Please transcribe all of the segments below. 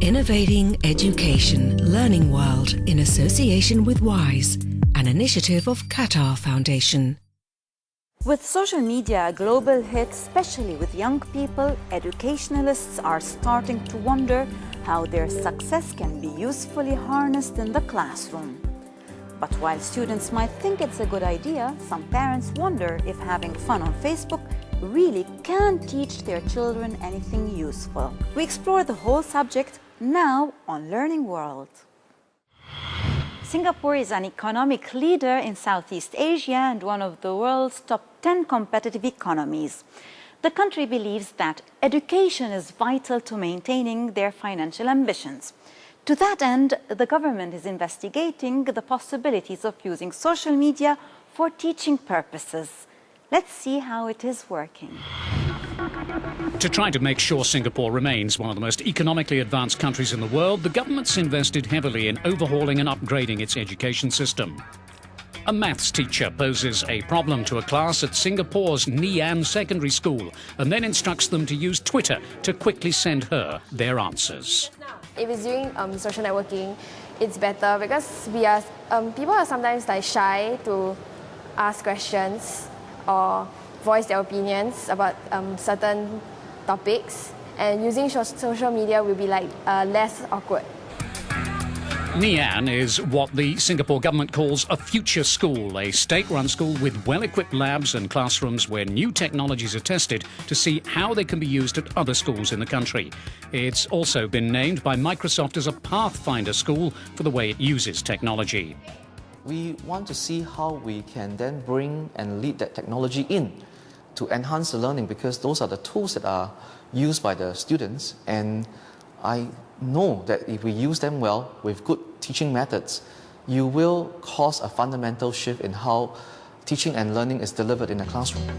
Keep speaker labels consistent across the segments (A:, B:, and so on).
A: Innovating Education Learning World in association with WISE, an initiative of Qatar Foundation.
B: With social media a global hit, especially with young people, educationalists are starting to wonder how their success can be usefully harnessed in the classroom. But while students might think it's a good idea, some parents wonder if having fun on Facebook really can teach their children anything useful. We explore the whole subject now on Learning World. Singapore is an economic leader in Southeast Asia and one of the world's top 10 competitive economies. The country believes that education is vital to maintaining their financial ambitions. To that end, the government is investigating the possibilities of using social media for teaching purposes. Let's see how it is working.
C: To try to make sure Singapore remains one of the most economically advanced countries in the world, the government's invested heavily in overhauling and upgrading its education system. A maths teacher poses a problem to a class at Singapore's Ngee secondary school and then instructs them to use Twitter to quickly send her their answers.
D: If it's doing social networking, it's better because people are sometimes shy to ask questions or voice their opinions about certain topics, and using social media will be less awkward.
C: Ngee is what the Singapore government calls a future school, a state-run school with well-equipped labs and classrooms where new technologies are tested to see how they can be used at other schools in the country. It's also been named by Microsoft as a pathfinder school for the way it uses technology.
E: We want to see how we can then bring and lead that technology in to enhance the learning, because those are the tools that are used by the students, and I know that if we use them well with good teaching methods, you will cause a fundamental shift in how teaching and learning is delivered in the classroom.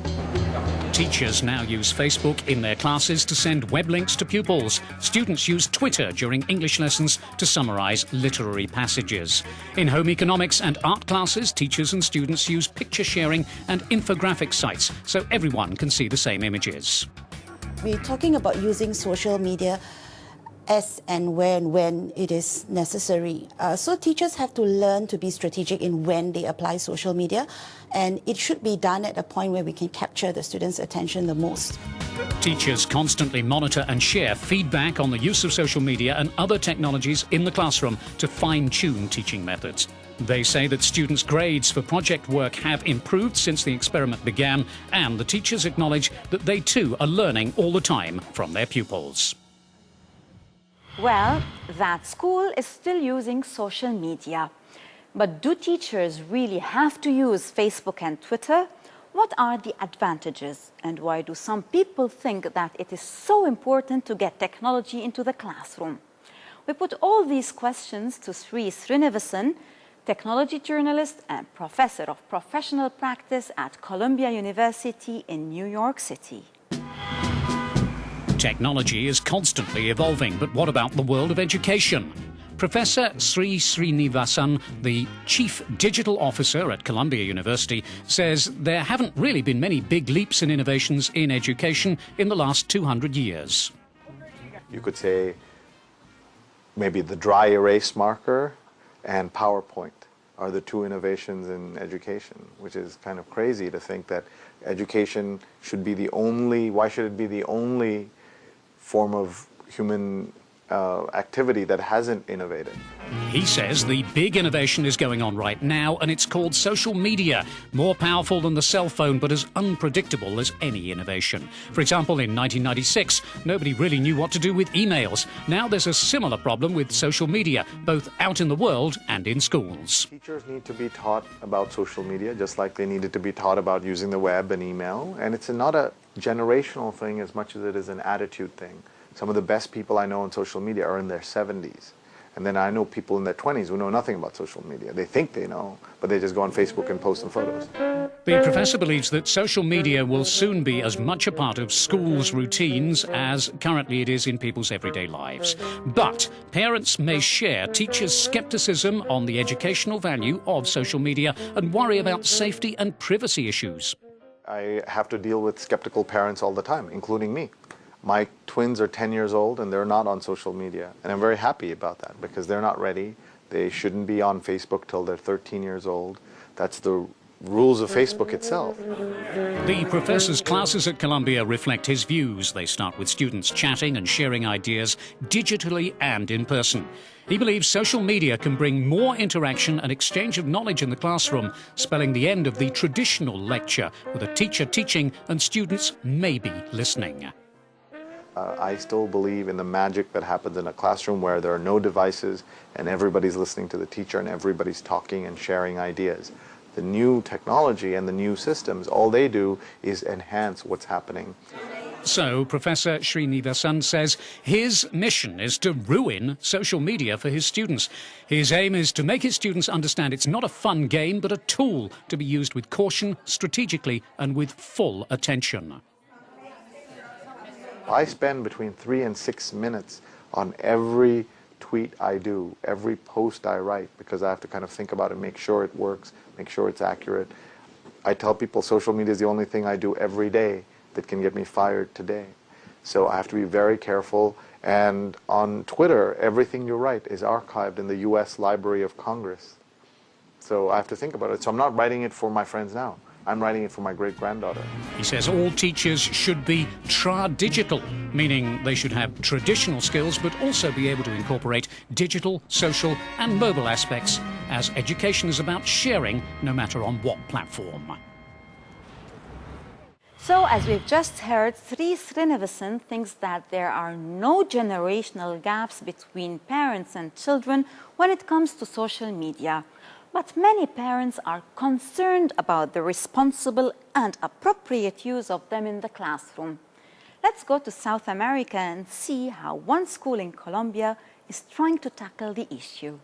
C: Teachers now use Facebook in their classes to send web links to pupils. Students use Twitter during English lessons to summarize literary passages. In home economics and art classes, teachers and students use picture sharing and infographic sites so everyone can see the same images.
F: We're talking about using social media as and when it is necessary. So teachers have to learn to be strategic in when they apply social media, and it should be done at a point where we can capture the students' attention the most.
C: Teachers constantly monitor and share feedback on the use of social media and other technologies in the classroom to fine-tune teaching methods. They say that students' grades for project work have improved since the experiment began, and the teachers acknowledge that they too are learning all the time from their pupils.
B: Well, that school is still using social media. But do teachers really have to use Facebook and Twitter? What are the advantages? And why do some people think that it is so important to get technology into the classroom? We put all these questions to Sri Srinivasan, technology journalist and professor of professional practice at Columbia University in New York City.
C: Technology is constantly evolving, but what about the world of education? Professor Sri Srinivasan, the Chief Digital Officer at Columbia University, says there haven't really been many big leaps and innovations in education in the last 200 years.
G: You could say maybe the dry erase marker and PowerPoint are the two innovations in education, which is kind of crazy to think that education should be the only, why should it be the only form of human activity that hasn't innovated.
C: He says the big innovation is going on right now, and it's called social media. More powerful than the cell phone, but as unpredictable as any innovation. For example, in 1996, nobody really knew what to do with emails. Now there's a similar problem with social media, both out in the world and in schools.
G: Teachers need to be taught about social media, just like they needed to be taught about using the web and email. And it's not a generational thing as much as it is an attitude thing. Some of the best people I know on social media are in their 70s. And then I know people in their 20s who know nothing about social media. They think they know, but they just go on Facebook and post some photos.
C: The professor believes that social media will soon be as much a part of schools' routines as currently it is in people's everyday lives. But parents may share teachers' skepticism on the educational value of social media and worry about safety and privacy issues.
G: I have to deal with skeptical parents all the time, including me. My twins are 10 years old and they're not on social media. And I'm very happy about that because they're not ready. They shouldn't be on Facebook till they're 13 years old. That's the rules of Facebook itself.
C: The professor's classes at Columbia reflect his views. They start with students chatting and sharing ideas digitally and in person. He believes social media can bring more interaction and exchange of knowledge in the classroom, spelling the end of the traditional lecture, with a teacher teaching and students maybe listening.
G: I still believe in the magic that happens in a classroom where there are no devices and everybody's listening to the teacher and everybody's talking and sharing ideas. The new technology and the new systems, all they do is enhance what's happening.
C: So, Professor Srinivasan says his mission is to ruin social media for his students. His aim is to make his students understand it's not a fun game, but a tool to be used with caution, strategically, and with full attention.
G: I spend between 3 and 6 minutes on every tweet I do, every post I write, because I have to kind of think about it, make sure it works, make sure it's accurate. I tell people social media is the only thing I do every day that can get me fired today. So I have to be very careful. And on Twitter, everything you write is archived in the US Library of Congress. So I have to think about it. So I'm not writing it for my friends now. I'm writing it for my great-granddaughter.
C: He says all teachers should be tra-digital, meaning they should have traditional skills but also be able to incorporate digital, social and mobile aspects, as education is about sharing no matter on what platform.
B: So, as we've just heard, Sri Srinivasan thinks that there are no generational gaps between parents and children when it comes to social media. But many parents are concerned about the responsible and appropriate use of them in the classroom. Let's go to South America and see how one school in Colombia is trying to tackle the issue.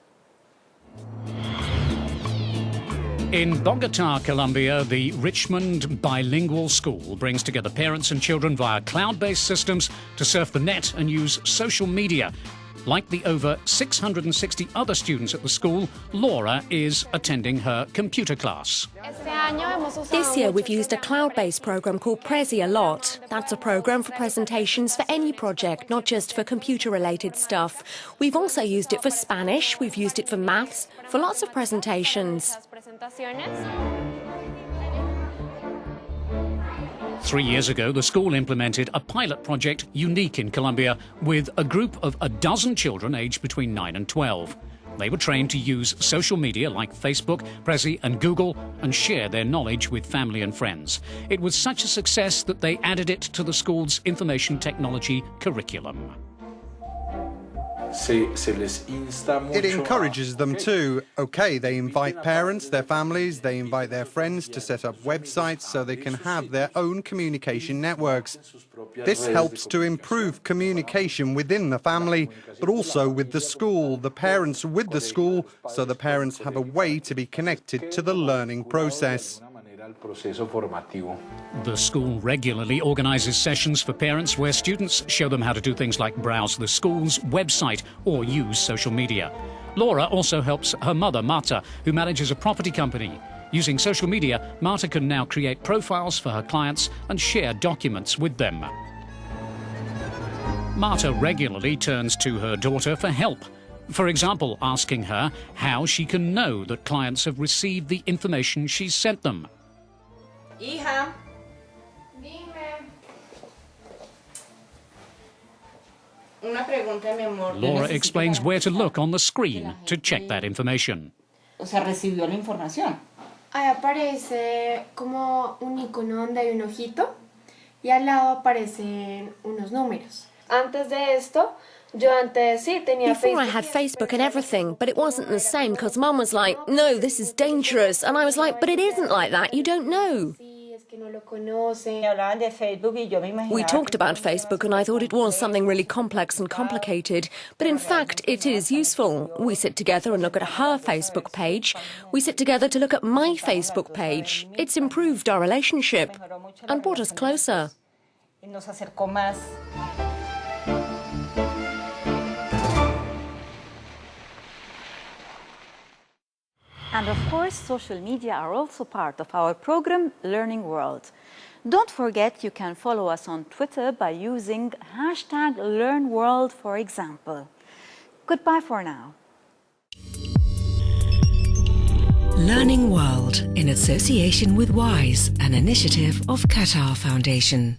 C: In Bogota, Colombia, the Richmond Bilingual School brings together parents and children via cloud-based systems to surf the net and use social media. Like the over 660 other students at the school, Laura is attending her computer class.
H: This year we've used a cloud-based program called Prezi a lot. That's a program for presentations for any project, not just for computer-related stuff. We've also used it for Spanish, we've used it for maths, for lots of presentations.
C: 3 years ago, the school implemented a pilot project unique in Colombia with a group of a dozen children aged between 9 and 12. They were trained to use social media like Facebook, Prezi and Google and share their knowledge with family and friends. It was such a success that they added it to the school's information technology curriculum.
I: It encourages them too. Okay, they invite parents, their families, they invite their friends to set up websites so they can have their own communication networks. This helps to improve communication within the family, but also with the school, the parents with the school, so the parents have a way to be connected to the learning process.
C: The school regularly organises sessions for parents where students show them how to do things like browse the school's website or use social media. Laura also helps her mother, Marta, who manages a property company. Using social media, Marta can now create profiles for her clients and share documents with them. Marta regularly turns to her daughter for help. For example, asking her how she can know that clients have received the information she's sent them.
J: Hija.
C: Laura explains where to look on the screen to check that information.
J: Ahí aparece como un icono donde hay un ojito y al lado aparecen unos números. Antes de esto,
H: Before I had Facebook and everything, but it wasn't the same because Mum was like, no, this is dangerous. And I was like, but it isn't like that. You don't know. We talked about Facebook and I thought it was something really complex and complicated. But in fact, it is useful. We sit together and look at her Facebook page. We sit together to look at my Facebook page. It's improved our relationship and brought us closer.
B: And of course, social media are also part of our program, Learning World. Don't forget you can follow us on Twitter by using #LearnWorld, for example. Goodbye for now.
A: Learning World in association with WISE, an initiative of Qatar Foundation.